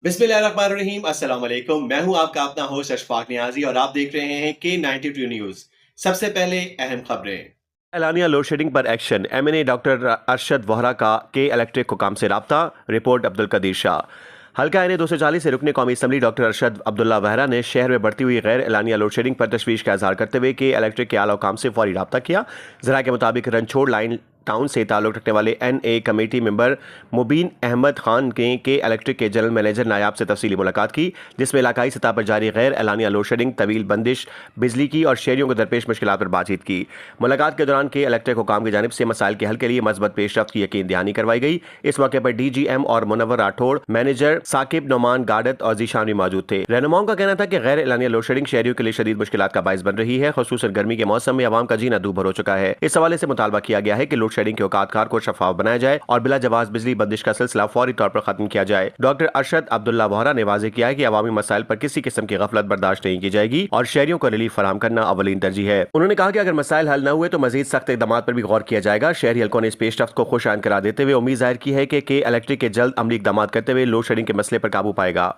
बिस्मिल्लाहिर्रहमानिर्रहीम अस्सलाम वालेकुम। मैं हूं आपका अपना होस्ट अशफाक नियाजी और आप देख रहे हैं K92 न्यूज। सबसे पहले अहम खबरें। एलानिया लोड शेडिंग पर action. MNA doctor Arshad Vohra का के इलेक्ट्रिक हुकाम से राब्ता। रिपोर्ट अब्दुल कदीर शाह। हल्का एन 240 से रुकने कौमी असम्बली डॉक्टर अरशद अब्दुल्ला वहरा ने शहर में बढ़ती हुई गैर एलानिया लोड शेडिंग पर तशवीश का इजहार करते हुए के इलेक्ट्रिक के आला हुकाम से फौरी राब्ता किया। जरा के मुताबिक रनछोड़ लाइन टाउन से ताल्लुक रखने वाले NA कमेटी मेंबर मुबीन अहमद खान ने के इलेक्ट्रिक के जनरल मैनेजर नायाब से तफसीली मुलाकात की, जिसमें इलाकाई सतह पर जारी गैर एलानिया लोड शेडिंग, तवील बंदिश बिजली की और शहरियों को दरपेश मुश्किलात पर बातचीत की। मुलाकात के दौरान के इलेक्ट्रिक हुकाम की जानिब से मसाइल के हल के लिए मस्बत पेशरफ्त की यकीन दहानी करवाई गई। इस मौके पर DGM और मुनव्वर राठौड़, मैनेजर साकिब नोमान गाडत और जीशान भी मौजूद थे। रहनुमाओं का कहना था कि गैर एलानिया लोड शेडिंग शहरियों के लिए शदीद मुश्किलात का बाइस बन रही है, खुसूसन गर्मी के मौसम में आवाम का जीना दूभर हो चुका है। इस हवाले से मुतालबा किया गया है कि लोड शेडिंग के औकातकार को शफाफ बनाया जाए और बिला जवाज बिजली बंदिश का सिलसिला फौरी तौर पर खत्म किया जाए। डॉक्टर अरशद अब्दुल्ला वोहरा ने वाज़ेह किया है कि अवामी मसाइल पर किसी किस्म की गफलत बर्दाश्त नहीं की जाएगी और शहरियों को रिलीफ फराहम करना अवलीन तरजीह है। उन्होंने कहा कि अगर मसाइल हल न हुए तो मजीद सख्त इकदाम पर भी गौर किया जाएगा। शहरी हल्कों ने इस पेशरफ्त को खुश आइंद करार देते हुए उम्मीद जाहिर की है कि इलेक्ट्रिक के जल्द अमली इकदाम करते हुए लोड शेडिंग के मसले पर काबू पाएगा।